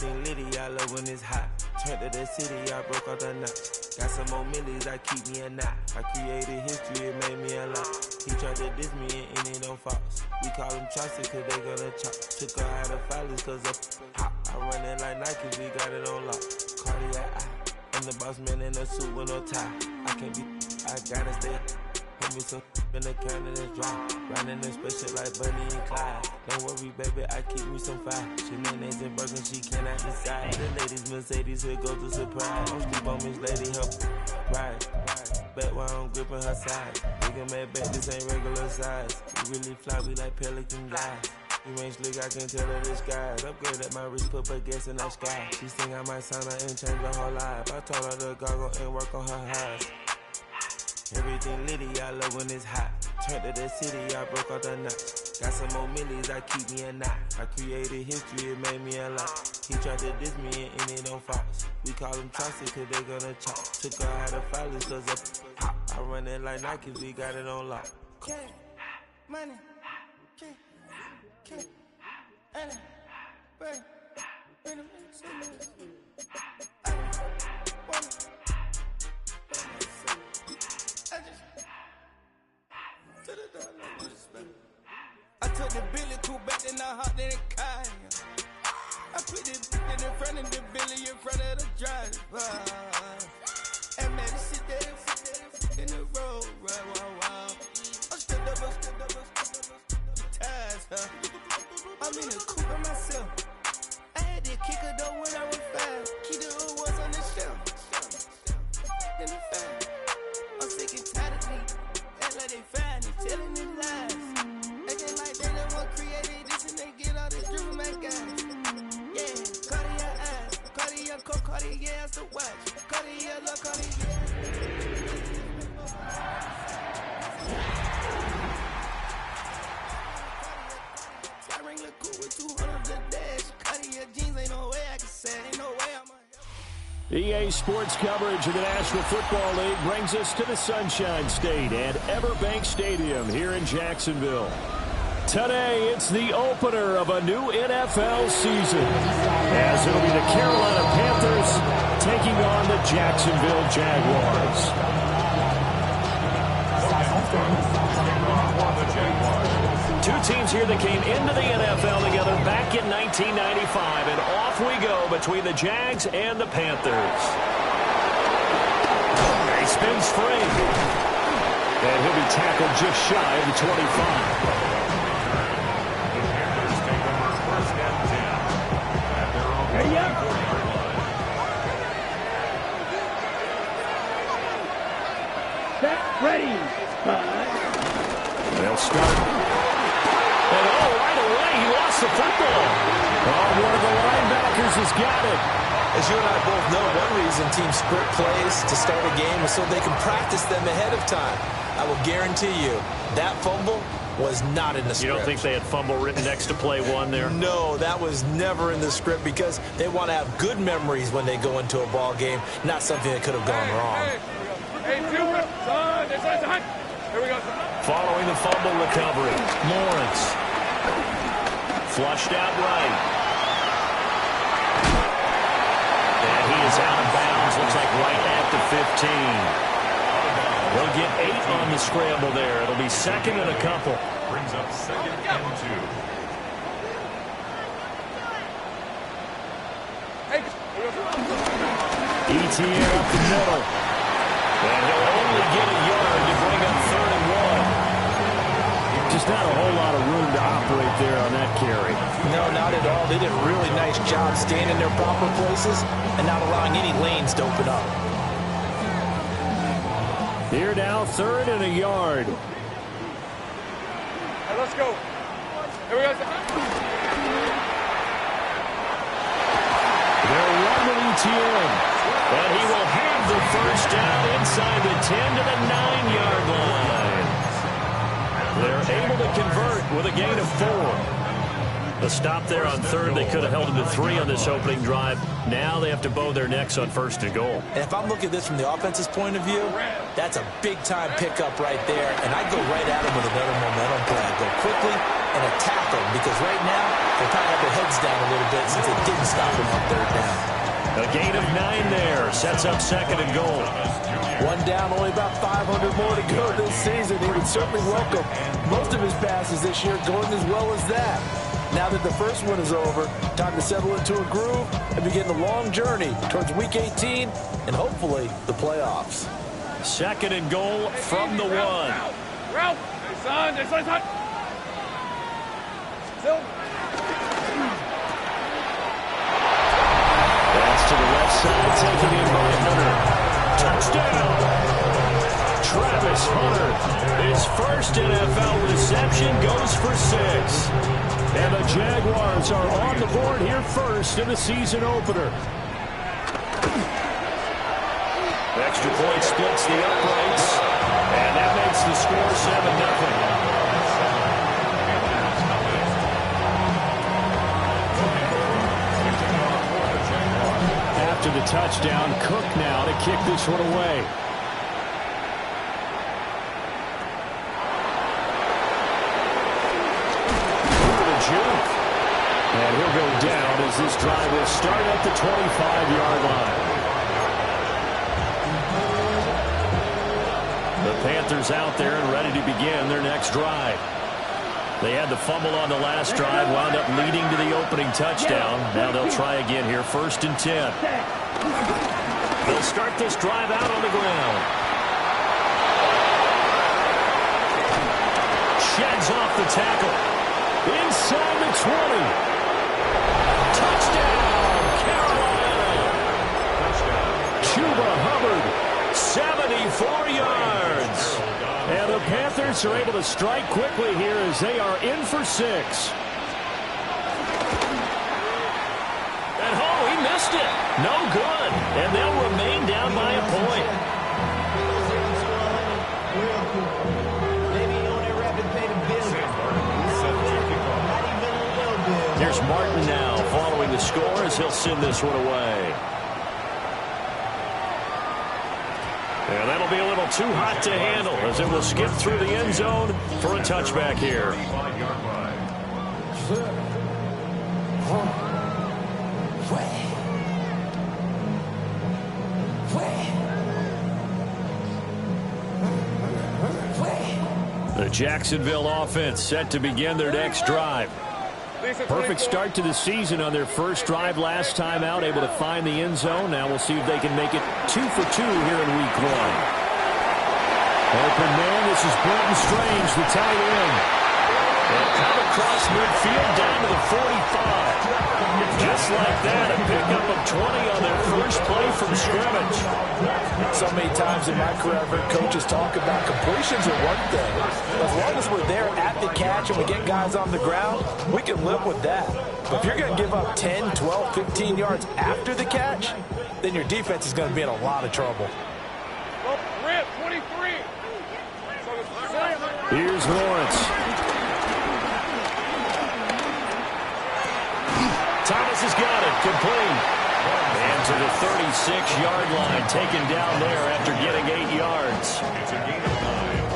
Everything litty, I love when it's hot. Turned to the city, I broke out the notch. Got some more millies, I keep me a knot. I created history, it made me a lot. He tried to diss me and it on Fox. We call them Chaucer cause they gonna chop. Took her out of filers cause of hot. I run it like Nike, we got it on lock. Cardiac eye. I'm the boss man in a suit with no tie. I can't be, I gotta stay. Put me some in the can and it's dry. Riding in spaceship like Bunny and Clyde. Don't worry, baby, I keep me some fire. She names and Birkin, she cannot decide. The ladies Mercedes, here go to surprise. Don't sleep on Miss Lady, help ride. Back while I'm gripping her side. Nigga mad back, this ain't regular size. We really fly, we like pelican guys. You ain't slick, I can tell her disguise. Upgrade at my wrist, put her gas in the sky. She think I might sign her and change her whole life. I told her to goggle and work on her highs. Everything litty, I love when it's hot. Turned to the city, I broke out the notch. Got some more millies, I keep me a knot. I created history, it made me a lot. He tried to diss me and it on Fox. We call them Chaucer cause they gonna chop. Took her out of filers cause of hot. I run it like Nike, we got it on lock. Cash, money, cash, and bread. I took the Billy cool back and I hopped in the car. I put the in front of the Billy in front of the driver. And man, sit there in the road, right, wow. I stood up, ties, huh? I'm in the coupe by myself. I had to kick her though when I was 5. Keep the old ones on the shelf. In the fan. I'm sick and tired of me. Act like they fine and telling them lies. Acting like they the one created this and they get all this driven my guys. Yeah, Cartier eyes, Cartier coat, Cartier ass to watch. Cartier look, Cartier. I ring the cool with 200 the dash. Cartier jeans, ain't no way I can say. Ain't no way I'm EA Sports coverage of the National Football League brings us to the Sunshine State at Everbank Stadium here in Jacksonville. Today, it's the opener of a new NFL season, as it'll be the Carolina Panthers taking on the Jacksonville Jaguars. Two teams here that came into the NFL together back in 1995, and off we go between the Jags and the Panthers. He spins free, and he'll be tackled just shy of the 25. Ready. They'll start. And right away, he lost the football. One of the linebackers has got it. As you and I both know, one reason teams script plays to start a game is so they can practice them ahead of time. I will guarantee you that fumble was not in the script. You don't think they had fumble written next to play one there? No, that was never in the script because they want to have good memories when they go into a ball game, not something that could have gone wrong. Following the fumble recovery, Lawrence. Flushed out right. And he is out of bounds, looks like right at the 15. They'll get 8 on the scramble there. It'll be second and a couple. Brings up second and 2. ETN up the middle. And he'll only get a yard to bring up 3rd and 1. Just not a whole lot of room to operate there on that carry. No, not at all. They did a really nice job staying in their proper places and not allowing any lanes to open up. Here now, 3rd and a yard. Hey, let's go. Here we go. They'll run with ETN. And he will have the first down inside the 10 to the 9-yard line. They're able to convert with a gain of 4. The stop there on 3rd. They could have held him to 3 on this opening drive. Now they have to bow their necks on 1st and goal. And if I'm looking at this from the offense's point of view, that's a big-time pickup right there. And I'd go right at him with another momentum play. I'd go quickly, and a tackle, because right now they probably have their heads down a little bit since they didn't stop him on third down. A gain of 9 there. Sets up 2nd and goal. One down, only about 500 more to go this season. He would certainly welcome most of his passes this year going as well as that. Now that the first one is over, time to settle into a groove and begin the long journey towards Week 18 and hopefully the playoffs. 2nd and goal from the 1. Ralph! Hey, son. Still. That's to the left side, taken in by Hunter. Touchdown! Travis Hunter, his first NFL reception, goes for 6. And the Jaguars are on the board here first in the season opener. Extra point splits the uprights, and that makes the score 7-0. After the touchdown, Cook now to kick this one away. And he'll go down as this drive will start at the 25-yard line. The Panthers out there and ready to begin their next drive. They had the fumble on the last drive, wound up leading to the opening touchdown. Now they'll try again here, 1st and 10. They'll start this drive out on the ground. Sheds off the tackle. Inside the 20. Touchdown, Carolina. Chuba Hubbard, 74 yards. And the Panthers are able to strike quickly here as they are in for 6. And he missed it. No good. And they'll remain down by a point. Here's Martin now following the score as he'll send this one away. And that'll be a little too hot to handle as it will skip through the end zone for a touchback here. The Jacksonville offense set to begin their next drive. Perfect start to the season on their first drive last time out, able to find the end zone. Now we'll see if they can make it 2 for 2 here in week 1. Open man, this is Brenton Strange, the tight end. And come across midfield down to the 45. Just like that, a pickup of 20 on their first play from scrimmage. So many times in my career, I've heard coaches talk about completions are one thing. As long as we're there at the catch and we get guys on the ground, we can live with that. But if you're going to give up 10, 12, 15 yards after the catch, then your defense is going to be in a lot of trouble. Rip, 23. Here's Lawrence. Thomas has got it, complete. And to the 36-yard line, taken down there after getting 8 yards.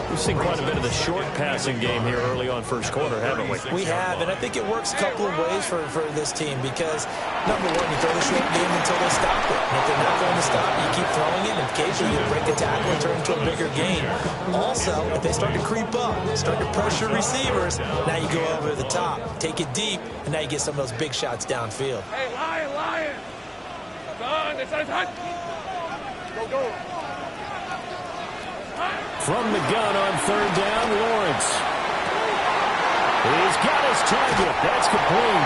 We've seen quite a bit of the short passing game here early on first quarter, haven't we? We have, and I think it works a couple of ways for this team because, number one, you throw the short game until they stop it. And if they're not going to stop, you keep throwing it, and occasionally you break a tackle and turn into a bigger gain. Also, if they start to creep up, start to pressure receivers, now you go over the top, take it deep, and now you get some of those big shots downfield. Hey, Lion! Son, it's hot! Go! From the gun on third down, Lawrence. He's got his target. That's complete.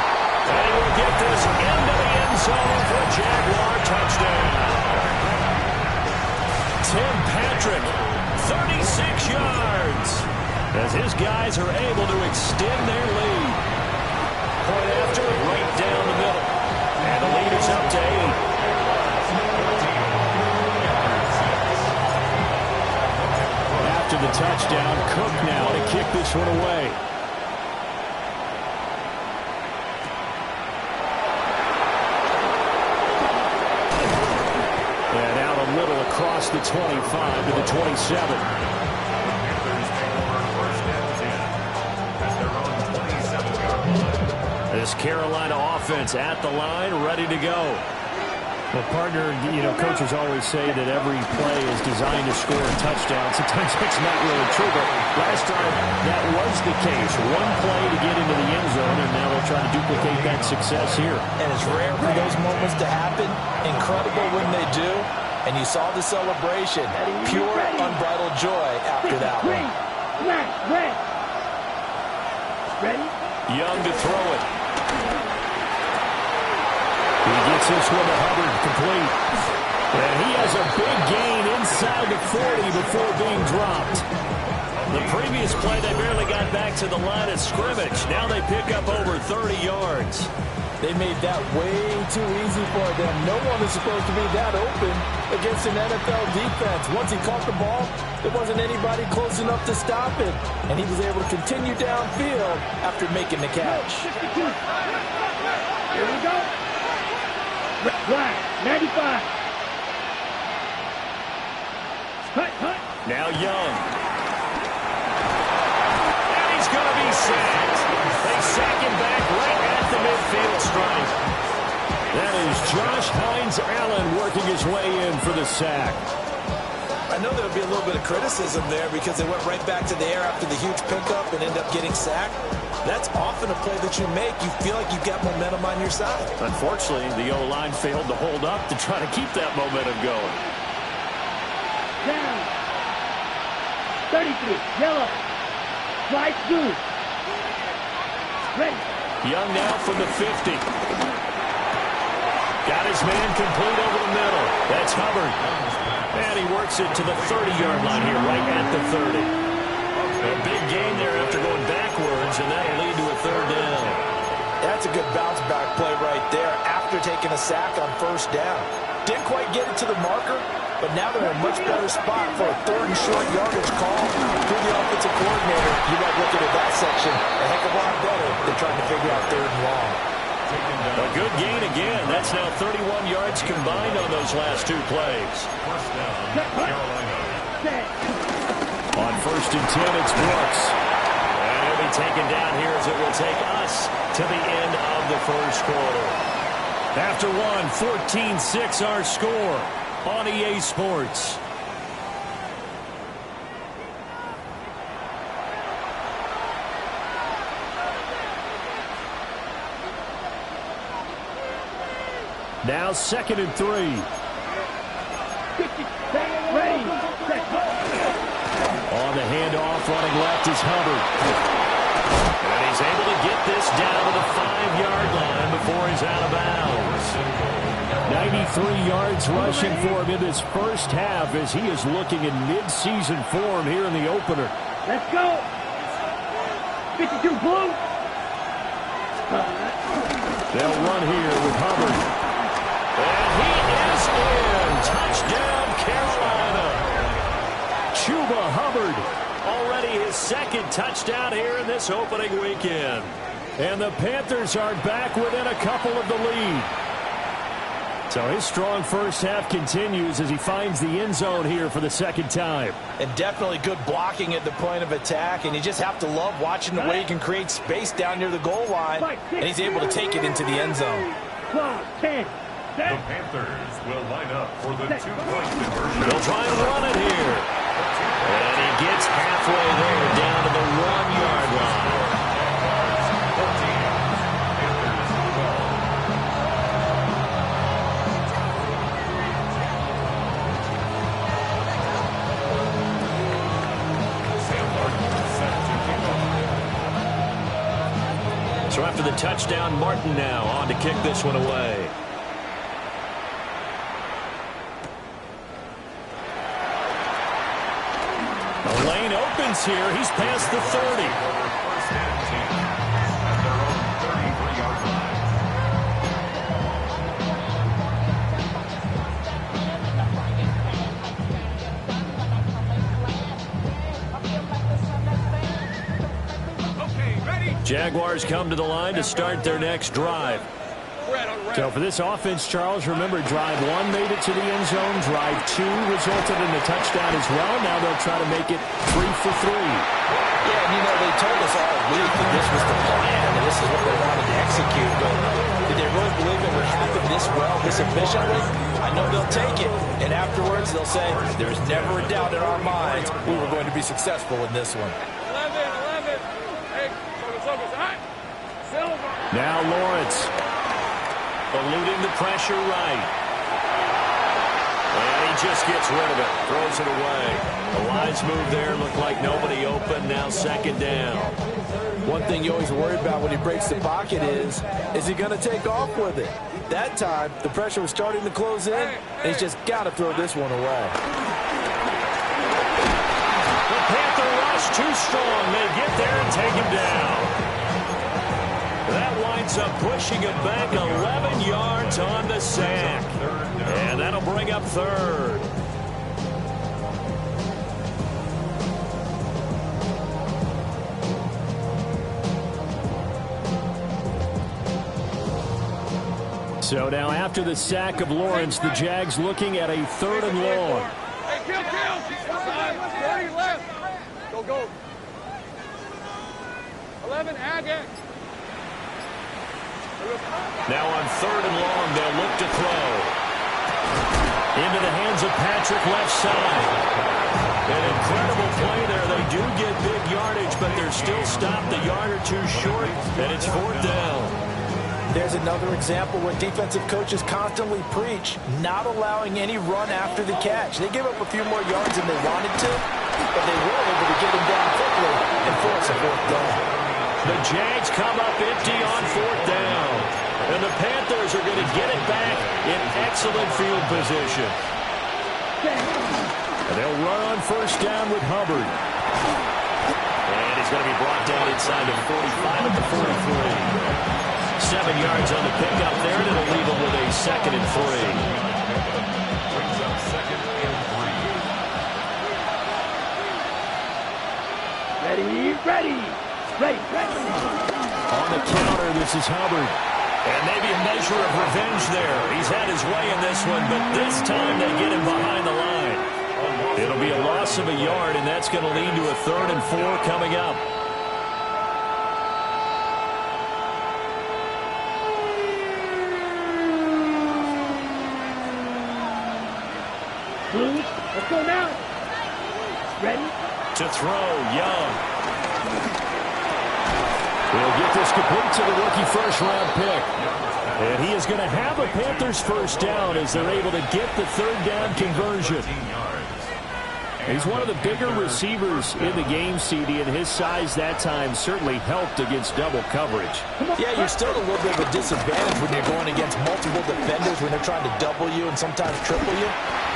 And he will get this into the end zone for a Jaguar touchdown. Tim Patrick, 36 yards. As his guys are able to extend their lead. Point after, right down the middle. And the lead is up to 8. After the touchdown, Cook now to kick this one away. And out a little across the 25 to the 27. This Carolina offense at the line, ready to go. Well, partner, coaches always say that every play is designed to score a touchdown. Sometimes it's not really true, but last time that was the case. One play to get into the end zone, and now they'll try to duplicate that success here. And it's rare for those moments to happen. Incredible when they do. And you saw the celebration. Pure, unbridled joy after that one. Ready? Young to throw it. He gets this one to Hubbard, complete. And he has a big gain inside the 40 before being dropped. The previous play, they barely got back to the line of scrimmage. Now they pick up over 30 yards. They made that way too easy for them. No one is supposed to be that open against an NFL defense. Once he caught the ball, there wasn't anybody close enough to stop it. And he was able to continue downfield after making the catch. Here we go. Right, 95. Hut. Now Young. And he's going to be sacked. They sack him back right at the midfield stripe. That is Josh Hines Allen working his way in for the sack. I know there'll be a little bit of criticism there because they went right back to the air after the huge pickup and end up getting sacked. That's often a play that you make. You feel like you've got momentum on your side. Unfortunately, the O-line failed to hold up to try to keep that momentum going. Down. 33. Yellow. Right through. Ready. Young now from the 50. Got his man complete over the middle. That's Hubbard. And he works it to the 30-yard line here, right at the 30. A big gain there after going backwards, and that'll lead to a third down. That's a good bounce-back play right there after taking a sack on first down. Didn't quite get it to the marker, but now they're in a much better spot for a third and short yardage call. Through the offensive coordinator, you might look at that section a heck of a lot better than trying to figure out third and long. A good gain again. That's now 31 yards combined on those last two plays. First down, Carolina. On 1st and 10, it's Brooks. And he'll be taken down here as it will take us to the end of the first quarter. After one, 14-6 our score on EA Sports. Now 2nd and 3. Ready. On the handoff, running left is Hubbard. And he's able to get this down to the 5-yard line before he's out of bounds. 93 yards rushing for him in this first half as he is looking in mid-season form here in the opener. Let's go. 52 blue. They'll run here with Hubbard. And he is in. Touchdown, Carolina. Chuba Hubbard, already his second touchdown here in this opening weekend. And the Panthers are back within a couple of the lead. So his strong first half continues as he finds the end zone here for the second time. And definitely good blocking at the point of attack. And you just have to love watching the way he can create space down near the goal line. And he's able to take it into the end zone. 10. The Panthers will line up for the two-point conversion. They'll try and run it here. And he gets halfway there down to the 1-yard line. 14 Panthers 12. So after the touchdown, Martin now on to kick this one away. The lane opens here. He's past the 30. First and 10 at their own 33-yard line. Jaguars come to the line to start their next drive. So for this offense, Charles, remember, drive 1 made it to the end zone. Drive 2 resulted in a touchdown as well. Now they'll try to make it 3 for 3. Yeah, and they told us all week that this was the plan, and this is what they wanted to execute. But did they really believe it would happen this well, this efficiently? I know they'll take it, and afterwards they'll say, there's never a doubt in our minds we were going to be successful in this one. 11. Hey, focus. Hot. Silver. Now Lawrence. Eluding the pressure right. And he just gets rid of it. Throws it away. A wise move there. Looked like nobody open. Now second down. One thing you always worry about when he breaks the pocket is he going to take off with it? That time, the pressure was starting to close in, and he's just got to throw this one away. The Panther rush too strong. They get there and take him down. That winds up pushing him back 11 yards on the sack. And that'll bring up third. So now after the sack of Lawrence, the Jags looking at a 3rd and long. Hey, kill. 30 left. Go. 11, Agate. Now on 3rd and long, they'll look to throw. Into the hands of Patrick, left side. An incredible play there. They do get big yardage, but they're still stopped a yard or 2 short, and it's 4th down. There's another example where defensive coaches constantly preach not allowing any run after the catch. They give up a few more yards than they wanted to, but they were able to get him down quickly and force a 4th down. The Jags come up empty on 4th down. And the Panthers are going to get it back in excellent field position. And they'll run on 1st down with Hubbard. And he's going to be brought down inside the 45 at the 43. 7 yards on the pickup there, and it'll leave him with a 2nd and 3. Brings up 2nd and Ready. On the counter, this is Hubbard. And maybe a measure of revenge there. He's had his way in this one, but this time they get him behind the line. It'll be a loss of a yard, and that's going to lead to a 3rd and 4 coming up. Let's go now. Ready? To throw, Young. He'll get this complete to the rookie 1st-round pick. And he is going to have a Panthers 1st down as they're able to get the 3rd down conversion. He's one of the bigger receivers in the game, CD, and his size that time certainly helped against double coverage. Yeah, you're still a little bit of a disadvantage when you're going against multiple defenders when they're trying to double you and sometimes triple you.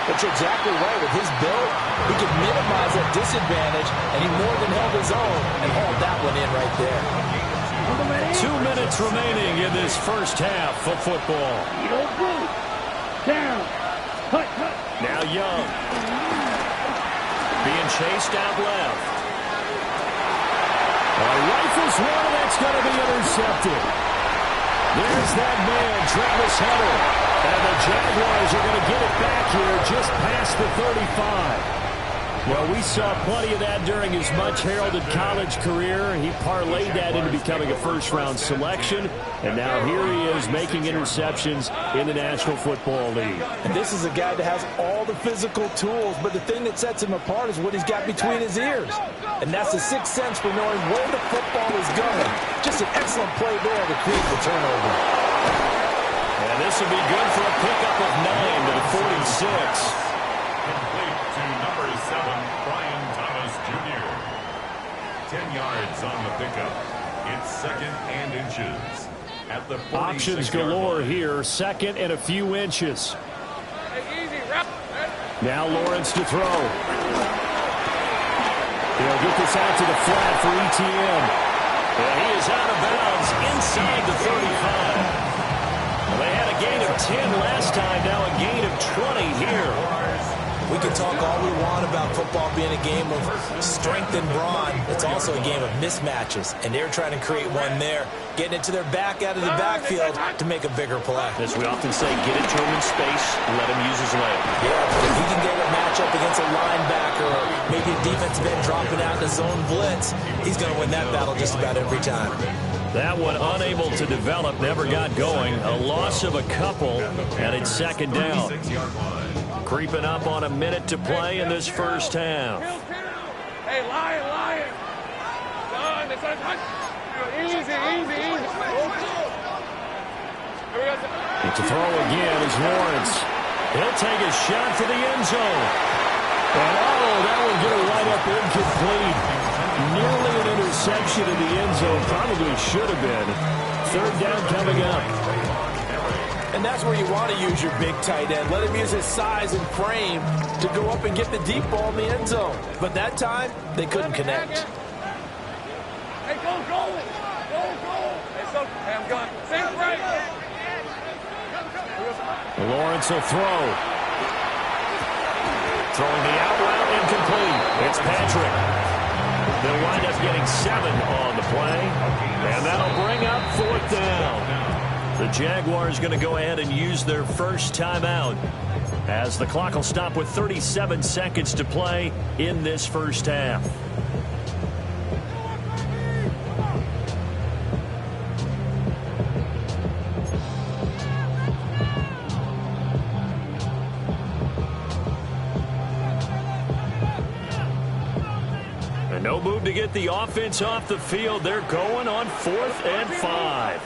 But you're exactly right. With his build, he could minimize that disadvantage, and he more than held his own and hauled that one in right there. 2 minutes remaining in this 1st half of football. Down. Hut. Now Young. Being chased out left. Rifles one, and that's going to be intercepted. There's that man, Travis Hunter. And the Jaguars are going to get it back here just past the 35. Well, we saw plenty of that during his much-heralded college career. He parlayed that into becoming a 1st-round selection. And now here he is making interceptions in the National Football League. And this is a guy that has all the physical tools, but the thing that sets him apart is what he's got between his ears. And that's the 6th sense for knowing where the football is going. Just an excellent play there to create the turnover. And this will be good for a pickup of 9 to the 46. Complete to number 7, Brian Thomas Jr. 10 yards on the pickup. It's 2nd and inches. At the options galore here. 2nd and a few inches. Now Lawrence to throw. He'll get this out to the flat for ETN. And he is out of bounds inside the 35. Well, they had a gain of 10 last time. Now a gain of 20 here. We can talk all we want about football being a game of strength and brawn. It's also a game of mismatches, and they're trying to create one there, getting it to their back out of the backfield to make a bigger play. As we often say, get it to him in space, let him use his leg. Yeah, but if he can get a matchup against a linebacker or maybe a defensive end dropping out in the zone blitz, he's going to win that battle just about every time. That one unable to develop, never got going. A loss of a couple, and it's second down. Creeping up on a minute to play in this first half. Hey, Lion. Easy. To throw again is Lawrence. He'll take a shot for the end zone. And that will get a right up incomplete. Nearly an interception in the end zone. Probably should have been. Third down coming up. And that's where you want to use your big tight end. Let him use his size and frame to go up and get the deep ball in the end zone. But that time, they couldn't connect. Hey, go. Hey, I'm going. Same right. Lawrence will throw. Throwing the out route incomplete. It's Patrick. They'll wind up getting 7 on the play. And that'll bring up fourth down. The Jaguars going to go ahead and use their first timeout as the clock will stop with 37 seconds to play in this first half. And no move to get the offense off the field. They're going on 4th and 5.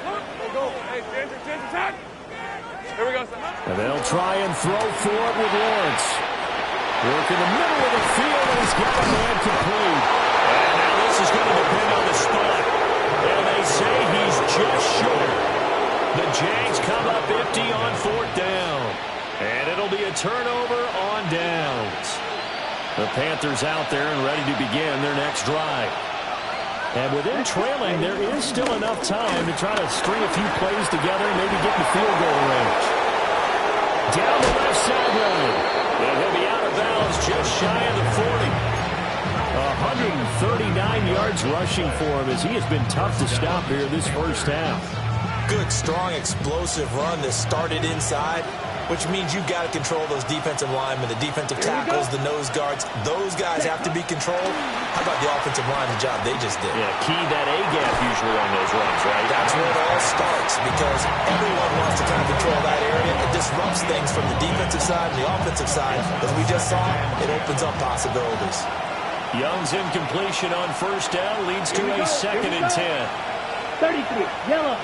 Here we go, son. And they'll try and throw for it with Lawrence. Work in the middle of the field, and he's got a man complete. And now this is going to depend on the spot. And they say he's just short. The Jags come up empty on 4th down. And it'll be a turnover on downs. The Panthers out there and ready to begin their next drive. And within trailing, there is still enough time to try to string a few plays together and maybe get in the field goal range. Down the left sideline. And he'll be out of bounds just shy of the 40. 139 yards rushing for him as he has been tough to stop here this first half. Good, strong, explosive run that started inside, which means you've got to control those defensive linemen, the defensive tackles, the nose guards. Those guys have to be controlled. How about the offensive line, the job they just did? Yeah, key that A-gap usually on those runs, right? That's where it all starts because everyone wants to kind of control that area. It disrupts things from the defensive side and the offensive side. As we just saw, it opens up possibilities. Young's incompletion on first down leads to a 2nd and 10. 33, yellow.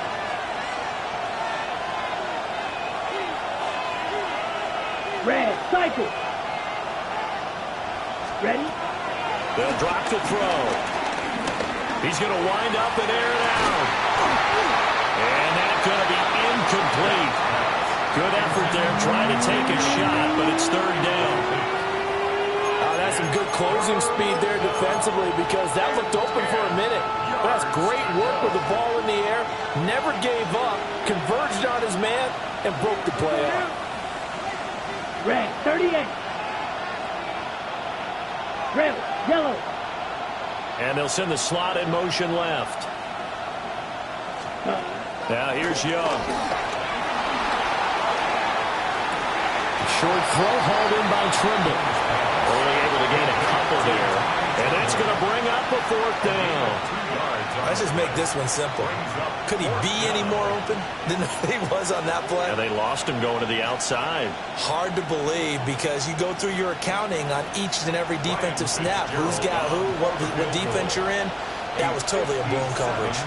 Red, cycle. Ready? They'll drop the throw. He's going to wind up and air it out. And that's going to be incomplete. Good effort there trying to take a shot, but it's 3rd down. That's some good closing speed there defensively because that looked open for a minute. That's great work with the ball in the air. Never gave up, converged on his man, and broke the play up. Red, 38. Red, yellow. And they'll send the slot in motion left. Now here's Young. Short throw hauled in by Trimble. Only able to gain a couple there. And that's going to bring up a 4th down. Let's just make this one simple. Could he be any more open than he was on that play? And they lost him going to the outside. Hard to believe because you go through your accounting on each and every defensive snap. Who's got who, what defense you're in. That was totally a blown coverage.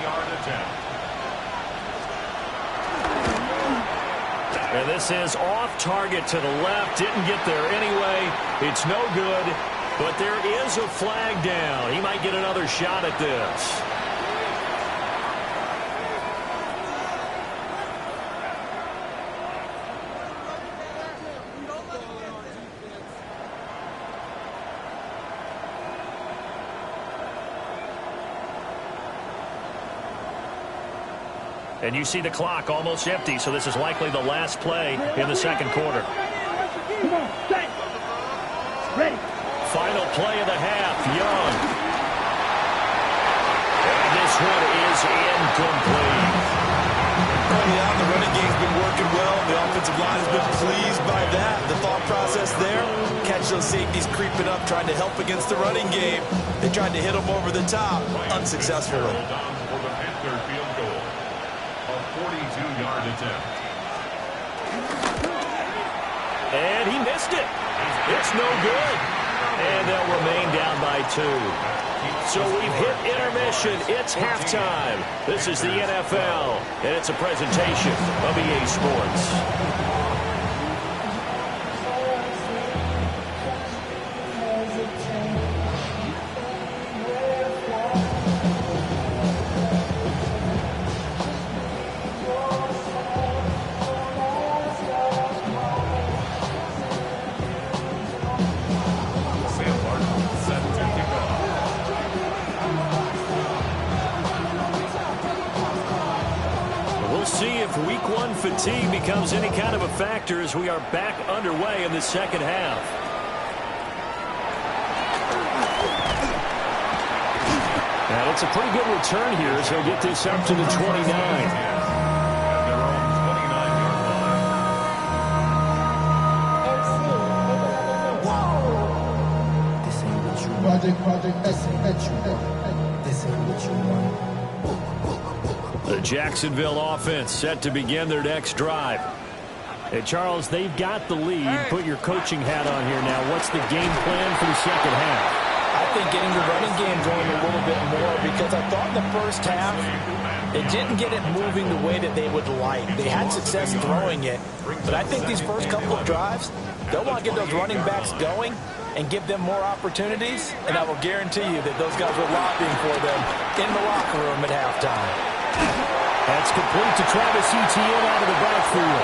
And this is off target to the left. Didn't get there anyway. It's no good. But there is a flag down. He might get another shot at this. And you see the clock almost empty, so this is likely the last play in the second quarter. Come on, set. Ready. Final play of the half, Young. And this one is incomplete. Early on, the running game's been working well. The offensive line has been pleased by that. The thought process there, catch those safeties creeping up, trying to help against the running game. They tried to hit them over the top, unsuccessfully. For the Panther field goal, a 42-yard attempt. And he missed it. It's no good. And they'll remain down by 2. So we've hit intermission. It's halftime. This is the NFL, and it's a presentation of EA Sports. Week 1 fatigue becomes any kind of a factor as we are back underway in the second half. And it's a pretty good return here as he'll get this up to the 29. Their own 29-yard line. This ain't what you Project S. This ain't what you want. The Jacksonville offense set to begin their next drive. Hey, Charles, they've got the lead. Put your coaching hat on here now. What's the game plan for the second half? I think getting the running game going a little bit more, because I thought in the first half they didn't get it moving the way that they would like. They had success throwing it, but I think these first couple of drives, they'll want to get those running backs going and give them more opportunities, and I will guarantee you that those guys were lobbying for them in the locker room at halftime. That's complete to Travis Etienne out of the backfield.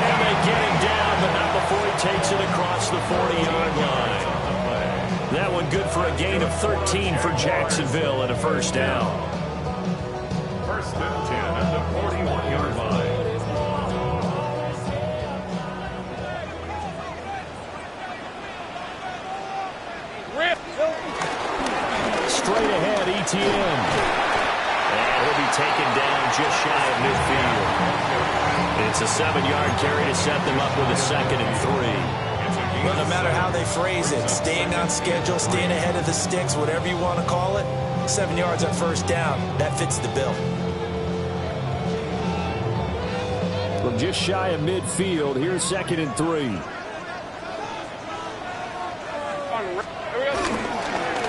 And they get him down, but not before he takes it across the 40-yard line. That one good for a gain of 13 for Jacksonville and a first down. First and 10 at the 41-yard line. Straight ahead, Etienne. He'll be taken down just shy of midfield. It's a 7-yard carry to set them up with a 2nd and 3. Well, no matter how they phrase it, staying on schedule, staying ahead of the sticks, whatever you want to call it, 7 yards at first down, that fits the bill. From just shy of midfield, here's 2nd and 3.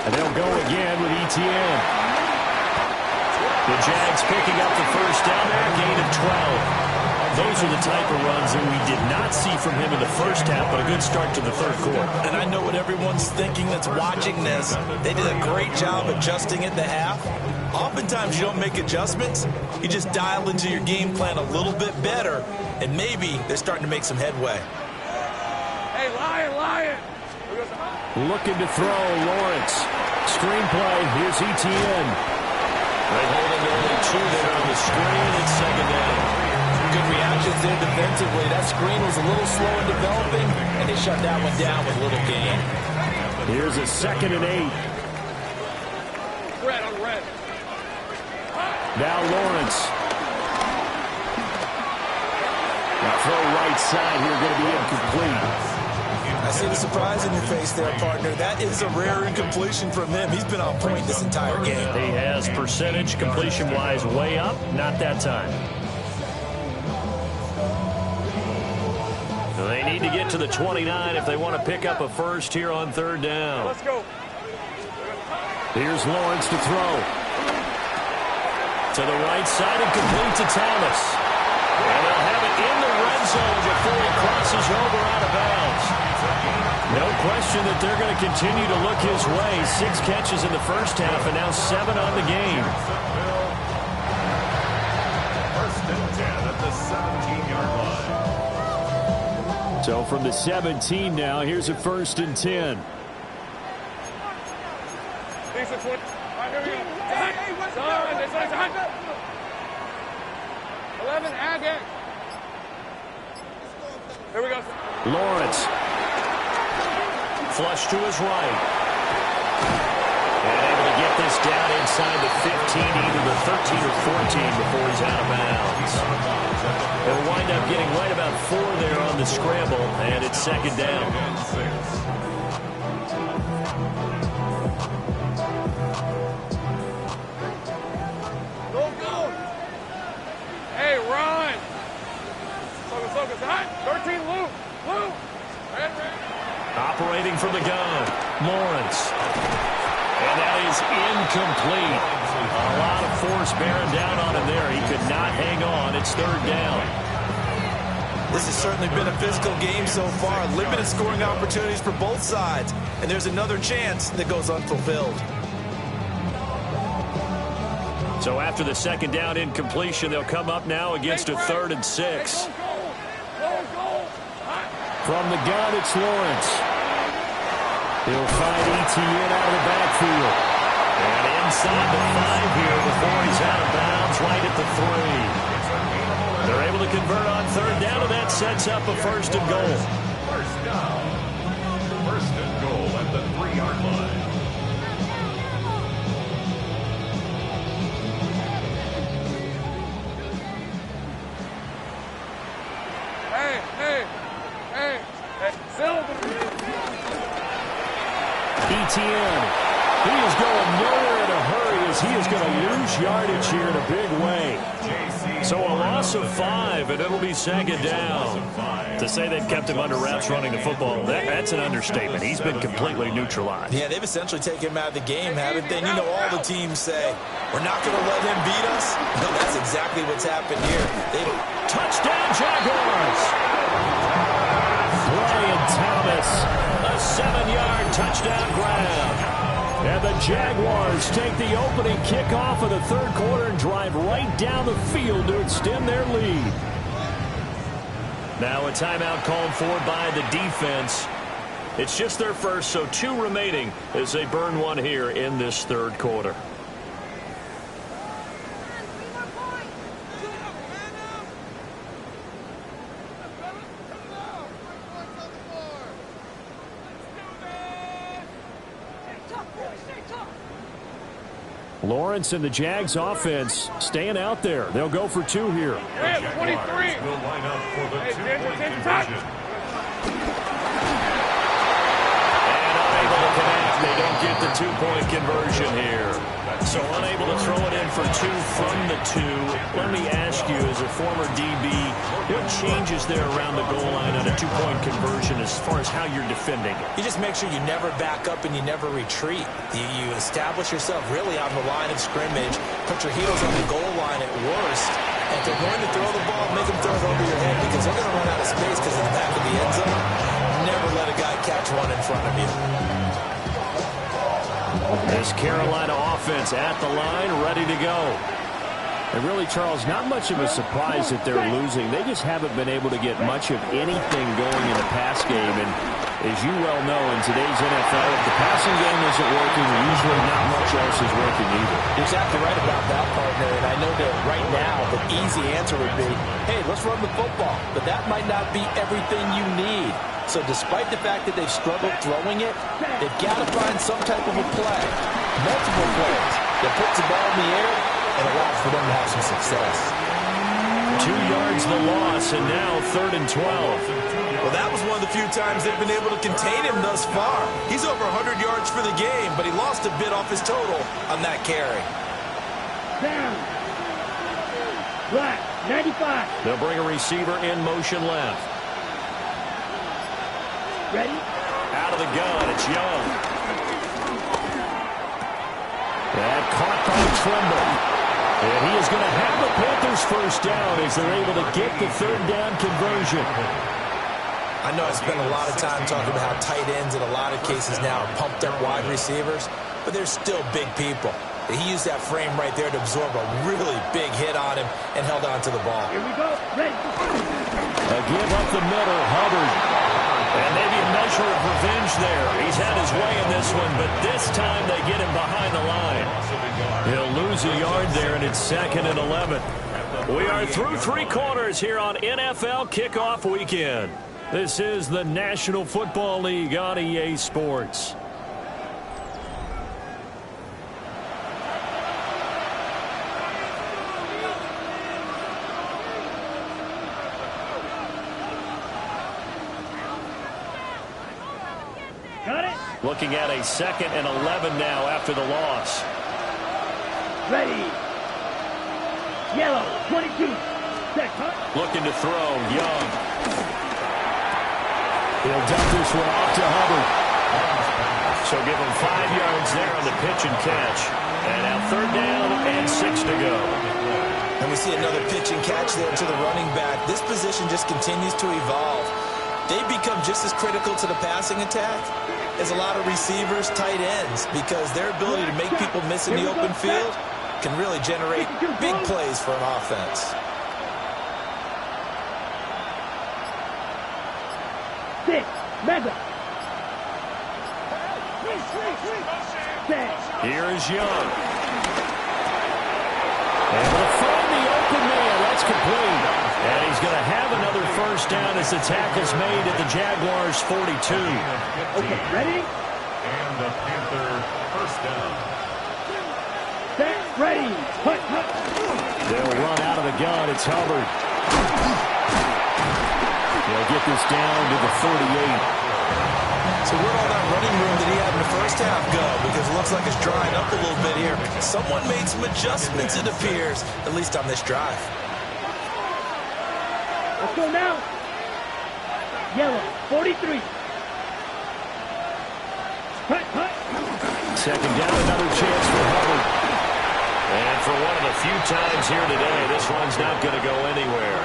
And they'll go again with Etienne. The Jags picking up the first down there, gain of 12. Those are the type of runs that we did not see from him in the first half, but a good start to the third quarter. And I know what everyone's thinking that's watching this. They did a great job adjusting at the half. Oftentimes you don't make adjustments. You just dial into your game plan a little bit better, and maybe they're starting to make some headway. Hey, Lion! Looking to throw, Lawrence. Screenplay, here's Etienne. They hold him to only 2 there on the screen. It's 2nd down. Good reactions there defensively. That screen was a little slow in developing, and they shut that one down with a little gain. Here's a 2nd and 8. Red on red. Now Lawrence. The throw right side here going to be incomplete. I see the surprise in your face there, partner. That is a rare incompletion from him. He's been on point this entire game. He has percentage completion-wise way up. Not that time. So they need to get to the 29 if they want to pick up a first here on 3rd down. Let's go. Here's Lawrence to throw. To the right side and complete to Thomas. And they'll have it in the red zone before he crosses over out of bounds. No question that they're going to continue to look his way. 6 catches in the first half and now 7 on the game. First and 10 at the 17-yard line. So from the 17 now, here's a 1st and 10. Decent 20. All right, here we go. Son, this one's hot. 11, Agate. Here we go. Lawrence. flush to his right. And able to get this down inside the 15, either the 13 or 14 before he's out of bounds. They'll wind up getting right about 4 there on the scramble, and it's second down. Hey, run! Focus, hot! 13, Luke! Red. Operating from the gun, Lawrence. And that is incomplete. A lot of force bearing down on him there. He could not hang on. It's third down. This has certainly been a physical game so far. Limited scoring opportunities for both sides. And there's another chance that goes unfulfilled. So after the second down incompletion, they'll come up now against a 3rd and 6. From the gun, it's Lawrence. He'll find Etienne out of the backfield. And inside the 5 here before he's out of bounds, right at the 3. They're able to convert on third down, and that sets up a 1st and goal. First down. 1st and goal at the 3-yard line. Etienne, he is going nowhere in a hurry as he is going to lose yardage here in a big way. So a loss of 5, and it'll be second down. To say they've kept him under wraps running the football, that's an understatement. He's been completely neutralized. Yeah, they've essentially taken him out of the game, haven't they? You know, all the teams say, we're not going to let him beat us. No, that's exactly what's happened here. Touchdown, Jaguars! Brian Thomas. A 7-yard touchdown grab. And the Jaguars take the opening kickoff of the third quarter and drive right down the field to extend their lead. Now a timeout called for by the defense. It's just their first, so 2 remaining as they burn one here in this third quarter. Lawrence and the Jags offense staying out there. They'll go for 2 here. Red, 23. Will line up for the 2-point conversion. And unable to connect. They don't get the 2-point conversion here. So unable to throw it in for 2 from the 2. Let me ask you, as a former DB, what changes there around the goal line on a 2-point conversion as far as how you're defending it? You just make sure you never back up and you never retreat. You establish yourself really on the line of scrimmage, put your heels on the goal line at worst, and if they're going to throw the ball, make them throw it over your head because they're going to run out of space because in the back of the end zone, never let a guy catch one in front of you. This Carolina offense at the line, ready to go. And really, Charles, not much of a surprise that they're losing. They just haven't been able to get much of anything going in the pass game. And as you well know, in today's NFL, if the passing game isn't working, usually not much else is working either. You're exactly right about that, partner. And I know that right now the easy answer would be, hey, let's run the football. But that might not be everything you need. So despite the fact that they've struggled throwing it, they've got to find some type of a play, multiple plays, that puts the ball in the air and allows for them to have some success. 2 yards the loss, and now 3rd and 12. Well, that was one of the few times they've been able to contain him thus far. He's over 100 yards for the game, but he lost a bit off his total on that carry. Down. Black, 95. They'll bring a receiver in motion left. Ready? Out of the gun, it's Young. That caught by Trimble. And he is going to have the Panthers first down as they're able to get the 3rd down conversion. I know I spent a lot of time talking about how tight ends in a lot of cases now are pumped up wide receivers, but they're still big people. He used that frame right there to absorb a really big hit on him and held on to the ball. Here we go. Ready. A give up the middle, Hubbard. And maybe a measure of revenge there. He's had his way in this one, but this time they get him behind the line. He'll lose a yard there, and it's 2nd and 11. We are through 3 quarters here on NFL Kickoff Weekend. This is the National Football League on EA Sports. Got it. Looking at a 2nd and 11 now after the loss. Ready. Yellow, 22. Set, cut. Looking to throw, Young. He'll dump this one off to Hubbard. So give him 5 yards there on the pitch and catch. And now 3rd down and 6 to go. And we see another pitch and catch there to the running back. This position just continues to evolve. They become just as critical to the passing attack as a lot of receivers, tight ends, because their ability to make people miss in the open field can really generate big plays for an offense. Six, mega. Here is Young. Able to find the open man. That's complete. And he's going to have another 1st down as the tackle's made at the Jaguars' 42. Okay, ready? And the Panther 1st down. Set, ready. Hut, hut. They'll run out of the gun. It's Hubbard. They'll get this down to the 38. So where'd all that running room that he had in the 1st half go? Because it looks like it's drying up a little bit here. Someone made some adjustments, it appears, at least on this drive. Let's go now. Yellow, 43. Hut, hut. 2nd down, another chance for Hubbard. And for one of the few times here today, this one's not going to go anywhere.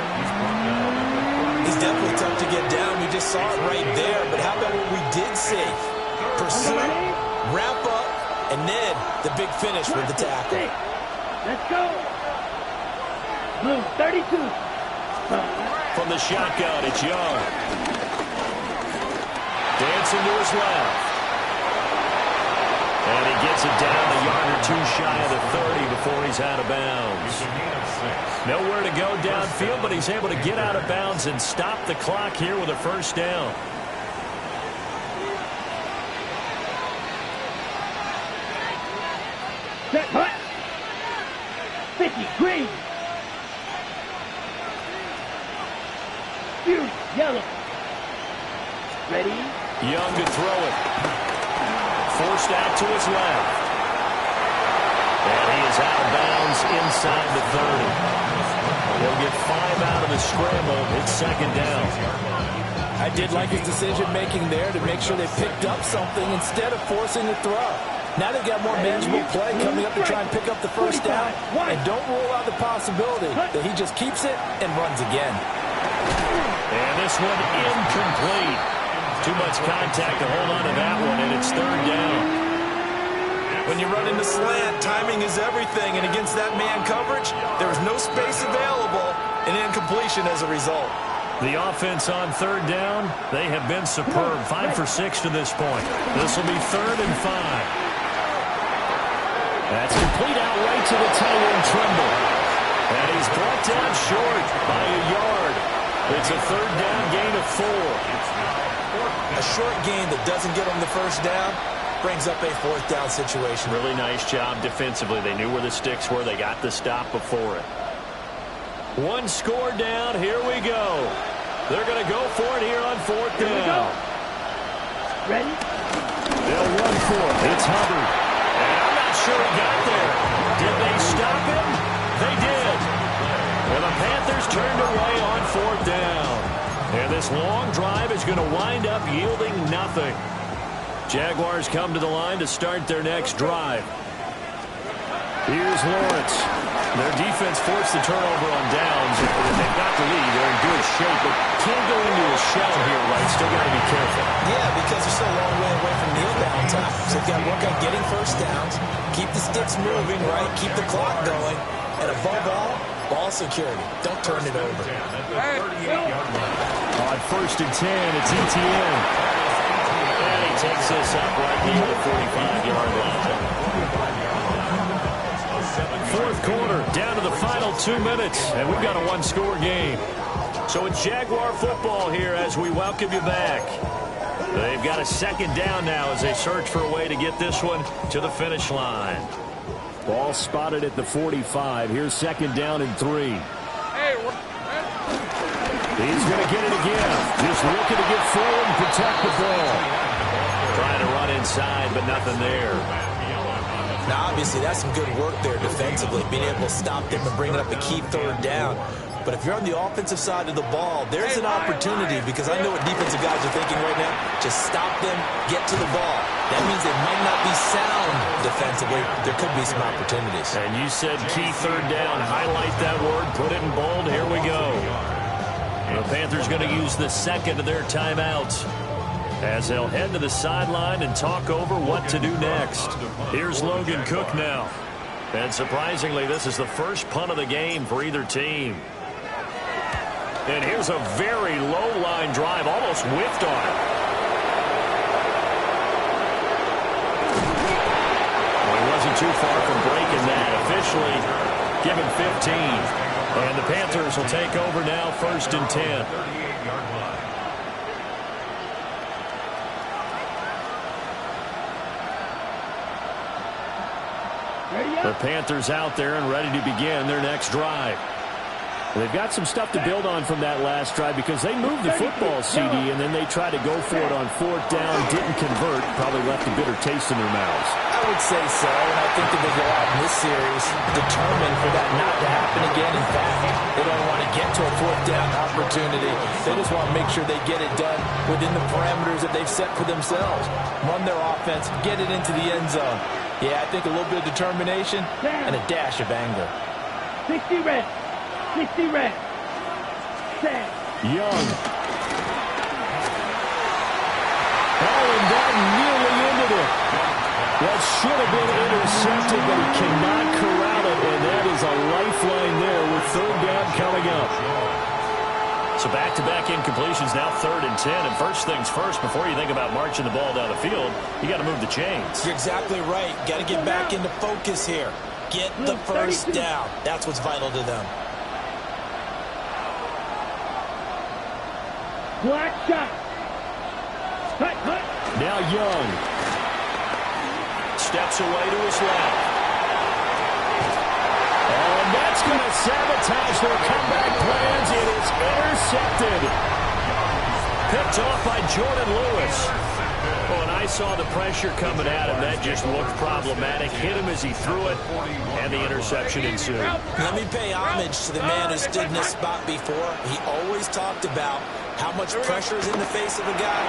He's definitely tough to get down. We just saw it right there. But how about what we did see? Pursue, wrap up, and then the big finish with the tackle. Let's go. Blue, 32. From the shotgun, it's Young. Dancing to his left. And he gets it down a yard or 2 shy of the 30 before he's out of bounds. Nowhere to go downfield, but he's able to get out of bounds and stop the clock here with a 1st down. Set, hut. 50, green. Fury, yellow. Ready? Young to throw it. Forced out to his left. And he is out of bounds inside the 30. He'll get 5 out of the scramble. It's 2nd down. I did like his decision-making there to make sure they picked up something instead of forcing the throw. Now they've got more manageable play coming up to try and pick up the 1st down. And don't rule out the possibility that he just keeps it and runs again. And this one incomplete. Too much contact to hold on to that one, and it's 3rd down. When you run into slant, timing is everything. And against that man coverage, there was no space available, and incompletion as a result. The offense on 3rd down, they have been superb. 5 for 6 to this point. This will be 3rd and 5. That's complete out right to the tight end, Trimble. And he's brought down short by a yard. It's a 3rd down gain of 4. A short gain that doesn't get him the 1st down brings up a 4th down situation. Really nice job defensively. They knew where the sticks were. They got the stop before it. 1 score down. Here we go. They're going to go for it here on 4th down. Ready? They'll run for it. It's Hubbard. And I'm not sure he got there. Did they stop him? They did. And the Panthers turned away on 4th down. And this long drive is going to wind up yielding nothing. Jaguars come to the line to start their next drive. Here's Lawrence. Their defense forced the turnover on downs. They've got the lead. They're in good shape, but can't go into a shell here, right? Still got to be careful. Yeah, because they're still a long way away from kneel down time. So they've got to work on getting 1st downs, keep the sticks moving, right? Keep the clock going. And above all, ball security. Don't turn it over. On 1st and 10, it's ETN. And he takes this up right near the 45-yard line. 4th quarter, down to the final 2 minutes, and we've got a 1-score game. So it's Jaguar football here as we welcome you back. They've got a second down now as they search for a way to get this one to the finish line. Ball spotted at the 45. Here's second down and 3. He's going to get it again. Just looking to get forward and protect the ball. Trying to run inside, but nothing there. Now, obviously, that's some good work there defensively, being able to stop them and bring it up a key third down. But if you're on the offensive side of the ball, there's an opportunity, because I know what defensive guys are thinking right now. Just stop them, get to the ball. That means they might not be sound defensively. There could be some opportunities. And you said key third down. Highlight that word. Put it in bold. Here we go. The Panthers going to use the second of their timeouts as they'll head to the sideline and talk over what to do next. Here's Logan Cook now. And surprisingly, this is the first punt of the game for either team. And here's a very low-line drive, almost whiffed on it. Well, he wasn't too far from breaking that. Officially given 15. And the Panthers will take over now, 1st and 10. The Panthers out there and ready to begin their next drive. They've got some stuff to build on from that last drive because they moved the football, CD, and then they tried to go for it on 4th down, didn't convert, probably left a bitter taste in their mouths. I would say so, and I think that they go out in this series determined for that not to happen again. In fact, they don't want to get to a 4th down opportunity. They just want to make sure they get it done within the parameters that they've set for themselves. Run their offense, get it into the end zone. Yeah, I think a little bit of determination and a dash of anger. 60 red. 60 red. Set. Young. Oh, and that nearly ended it. That should have been intercepted, but he cannot corral it, and that is a lifeline there with 3rd down coming up. So back-to-back incompletions, now 3rd and 10. And first things first, before you think about marching the ball down the field, you got to move the chains. You're exactly right. Got to get back into focus here. Get the first down. That's what's vital to them. Black shot. Hut, hut. Now Young. Steps away to his left. Oh, and that's going to sabotage their comeback plans. It is intercepted. Picked off by Jordan Lewis. Oh, and I saw the pressure coming at him. That just looked problematic. Hit him as he threw it, and the interception ensued. Let me pay homage to the man who stood in this spot before. He always talked about how much pressure is in the face of a guy,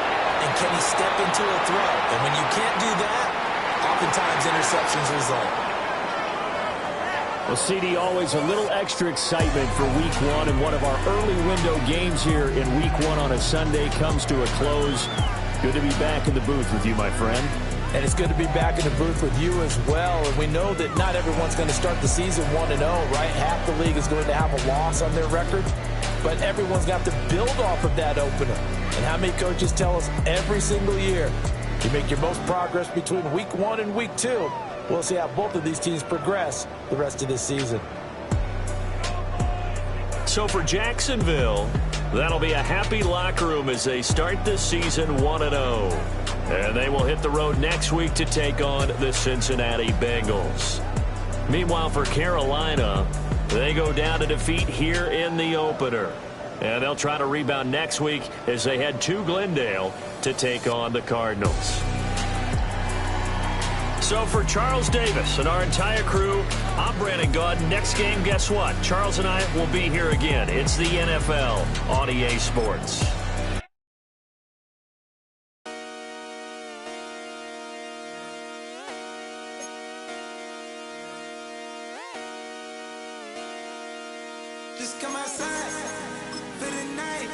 and can he step into a throw? And when you can't do that, oftentimes interceptions result. Well, CD, always a little extra excitement for Week 1, and one of our early window games here in Week 1 on a Sunday comes to a close. Good to be back in the booth with you, my friend. And it's good to be back in the booth with you as well. And we know that not everyone's going to start the season 1-0, right? Half the league is going to have a loss on their record. But everyone's got to build off of that opener. And how many coaches tell us every single year, you make your most progress between Week 1 and Week 2. We'll see how both of these teams progress the rest of this season. So for Jacksonville, that'll be a happy locker room as they start this season 1-0. And they will hit the road next week to take on the Cincinnati Bengals. Meanwhile, for Carolina, they go down to defeat here in the opener. And they'll try to rebound next week as they head to Glendale to take on the Cardinals. So for Charles Davis and our entire crew, I'm Brandon Gaud. Next game, guess what? Charles and I will be here again. It's the NFL on EA Sports. Just come outside for the night.